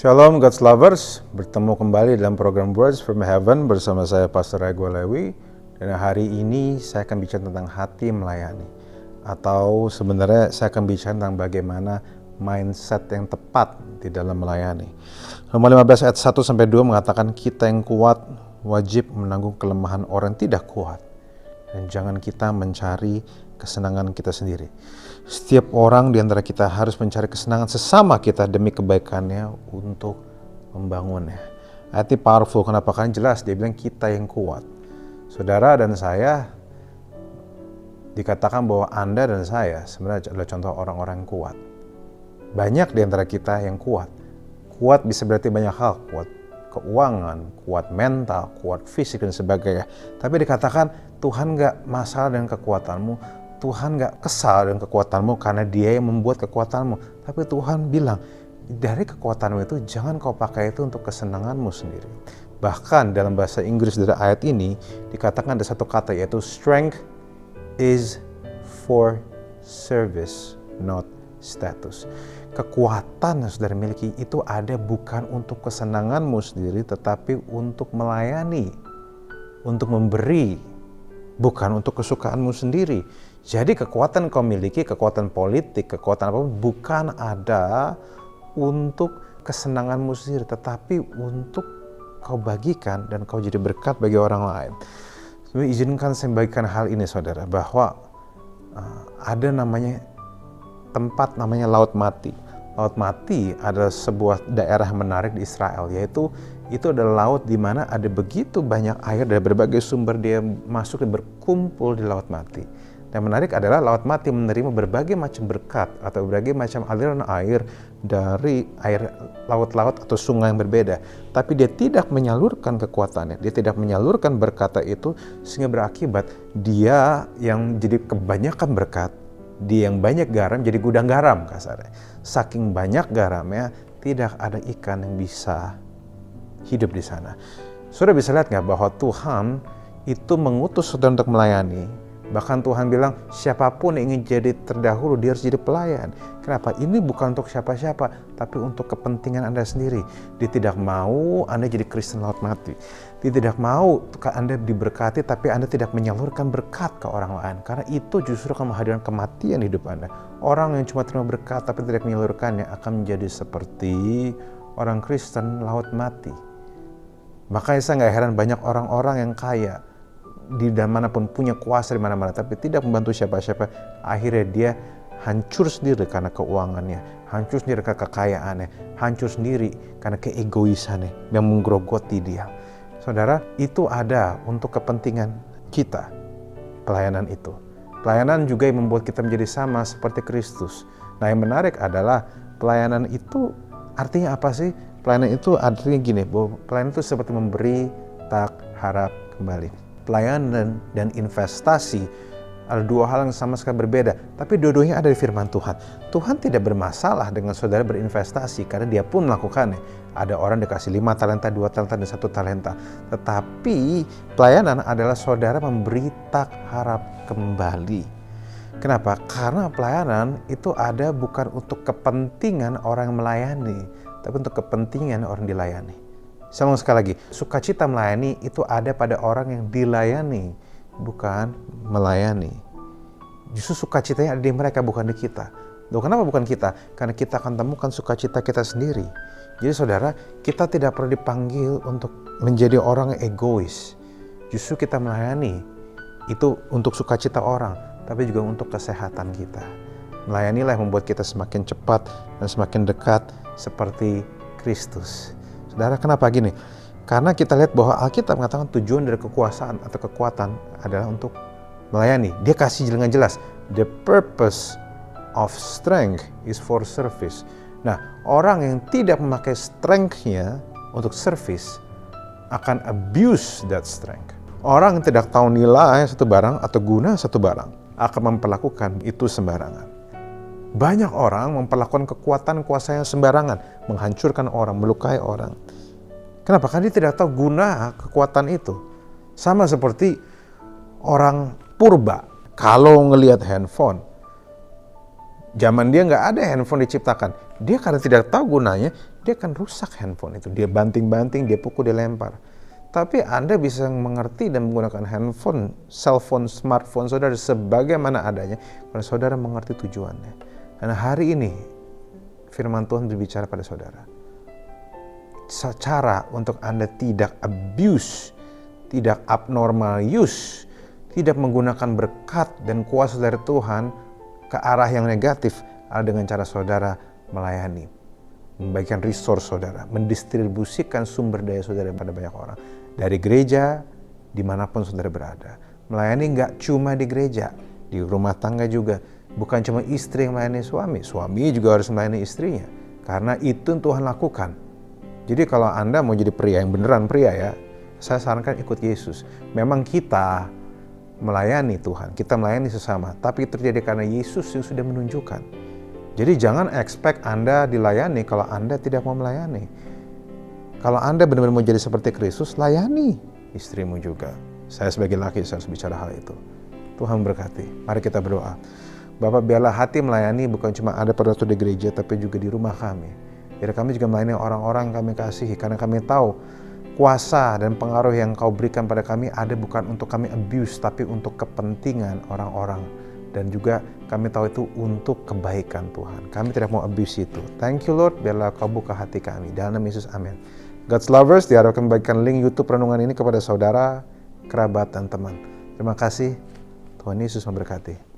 Shalom God's Lovers, bertemu kembali dalam program Words from Heaven bersama saya Pastor Rego Lewi. Dan hari ini saya akan bicara tentang hati melayani. Atau sebenarnya saya akan bicara tentang bagaimana mindset yang tepat di dalam melayani. Roma 15 ayat 1-2 mengatakan kita yang kuat wajib menanggung kelemahan orang yang tidak kuat. Dan jangan kita mencari kesenangan kita sendiri. Setiap orang di antara kita harus mencari kesenangan sesama kita demi kebaikannya untuk membangunnya. Ayat ini powerful, kenapa? Karena jelas dia bilang kita yang kuat. Saudara dan saya dikatakan bahwa Anda dan saya sebenarnya adalah contoh orang-orang yang kuat. Banyak di antara kita yang kuat. Kuat bisa berarti banyak hal, kuat keuangan, kuat mental, kuat fisik dan sebagainya. Tapi dikatakan Tuhan gak masalah dengan kekuatanmu. Tuhan gak kesal dengan kekuatanmu karena dia yang membuat kekuatanmu. Tapi Tuhan bilang, dari kekuatanmu itu jangan kau pakai itu untuk kesenanganmu sendiri. Bahkan dalam bahasa Inggris dari ayat ini dikatakan ada satu kata yaitu strength is for service, not status. Kekuatan yang saudara miliki itu ada bukan untuk kesenanganmu sendiri tetapi untuk melayani, untuk memberi, bukan untuk kesukaanmu sendiri. Jadi kekuatan kau miliki, kekuatan politik, kekuatan apapun bukan ada untuk kesenanganmu sendiri, tetapi untuk kau bagikan dan kau jadi berkat bagi orang lain. Jadi izinkan saya bagikan hal ini saudara, bahwa ada namanya tempat namanya Laut Mati. Laut Mati adalah sebuah daerah menarik di Israel, yaitu itu adalah laut di mana ada begitu banyak air dari berbagai sumber dia masuk dan berkumpul di Laut Mati. Dan menarik adalah Laut Mati menerima berbagai macam berkat atau berbagai macam aliran air dari air laut-laut atau sungai yang berbeda. Tapi dia tidak menyalurkan kekuatannya, dia tidak menyalurkan berkat itu sehingga berakibat dia yang jadi kebanyakan berkat, dia yang banyak garam jadi gudang garam kasarnya. Saking banyak garamnya tidak ada ikan yang bisa hidup di sana. Saudara bisa lihat nggak bahwa Tuhan itu mengutus saudara untuk melayani. Bahkan Tuhan bilang siapapun yang ingin jadi terdahulu dia harus jadi pelayan. Kenapa? Ini bukan untuk siapa-siapa, tapi untuk kepentingan Anda sendiri. Dia tidak mau Anda jadi Kristen Laut Mati. Dia tidak mau Anda diberkati tapi Anda tidak menyalurkan berkat ke orang lain. Karena itu justru akan menghadirkan kematian di hidup Anda. Orang yang cuma terima berkat tapi tidak menyalurkannya akan menjadi seperti orang Kristen Laut Mati. Makanya saya gak heran banyak orang-orang yang kaya, di manapun, punya kuasa di mana-mana, tapi tidak membantu siapa-siapa, akhirnya dia hancur sendiri karena keuangannya, hancur sendiri karena kekayaannya, hancur sendiri karena keegoisannya yang menggerogoti dia. Saudara, itu ada untuk kepentingan kita, pelayanan itu. Pelayanan juga yang membuat kita menjadi sama seperti Kristus. Nah, yang menarik adalah pelayanan itu artinya apa sih? Pelayanan itu artinya gini, bahwa pelayanan itu seperti memberi, tak harap kembali. Pelayanan dan investasi ada dua hal yang sama sekali berbeda, tapi dua-duanya ada di firman Tuhan. Tuhan tidak bermasalah dengan saudara berinvestasi karena dia pun melakukannya. Ada orang dikasih 5 talenta, 2 talenta, dan 1 talenta. Tetapi pelayanan adalah saudara memberi tak harap kembali. Kenapa? Karena pelayanan itu ada bukan untuk kepentingan orang yang melayani, tapi untuk kepentingan orang dilayani. Saya mau sekali lagi, sukacita melayani itu ada pada orang yang dilayani, bukan melayani. Justru sukacitanya ada di mereka, bukan di kita. Loh, kenapa bukan kita? Karena kita akan temukan sukacita kita sendiri. Jadi saudara, kita tidak perlu dipanggil untuk menjadi orang yang egois. Justru kita melayani itu untuk sukacita orang, tapi juga untuk kesehatan kita. Melayanilah yang membuat kita semakin cepat dan semakin dekat seperti Kristus. Saudara, kenapa gini? Karena kita lihat bahwa Alkitab mengatakan tujuan dari kekuasaan atau kekuatan adalah untuk melayani. Dia kasih dengan jelas, the purpose of strength is for service. Nah, orang yang tidak memakai strength-nya untuk service akan abuse that strength. Orang yang tidak tahu nilai satu barang atau guna satu barang akan memperlakukan itu sembarangan. Banyak orang memperlakukan kekuatan kuasanya sembarangan, menghancurkan orang, melukai orang. Kenapa? Karena dia tidak tahu guna kekuatan itu. Sama seperti orang purba, kalau ngelihat handphone, zaman dia nggak ada handphone diciptakan. Dia karena tidak tahu gunanya, dia akan rusak handphone itu. Dia banting-banting, dia pukul, dia lempar. Tapi Anda bisa mengerti dan menggunakan handphone, cellphone, smartphone saudara sebagaimana adanya, karena saudara mengerti tujuannya. Dan hari ini, firman Tuhan berbicara pada saudara. Cara untuk Anda tidak abuse, tidak abnormal use, tidak menggunakan berkat dan kuasa dari Tuhan ke arah yang negatif adalah dengan cara saudara melayani, membagikan resource saudara, mendistribusikan sumber daya saudara pada banyak orang. Dari gereja, dimanapun saudara berada. Melayani nggak cuma di gereja, di rumah tangga juga. Bukan cuma istri yang melayani suami, suami juga harus melayani istrinya. Karena itu yang Tuhan lakukan. Jadi kalau Anda mau jadi pria yang beneran pria ya, saya sarankan ikut Yesus. Memang kita melayani Tuhan, kita melayani sesama, tapi itu terjadi karena Yesus yang sudah menunjukkan. Jadi jangan expect Anda dilayani kalau Anda tidak mau melayani. Kalau Anda benar-benar mau jadi seperti Kristus, layani istrimu juga. Saya sebagai laki saya harus bicara hal itu. Tuhan berkati. Mari kita berdoa. Bapak, biarlah hati melayani bukan cuma ada pada waktu di gereja, tapi juga di rumah kami. Biar kami juga melayani orang-orang yang kami kasihi, karena kami tahu kuasa dan pengaruh yang Kau berikan pada kami ada bukan untuk kami abuse, tapi untuk kepentingan orang-orang. Dan juga kami tahu itu untuk kebaikan Tuhan. Kami tidak mau abuse itu. Thank you Lord, biarlah Kau buka hati kami. Dalam nama Yesus, amin. God's lovers, diharapkan membagikan link YouTube renungan ini kepada saudara, kerabat, dan teman. Terima kasih. Tuhan Yesus memberkati.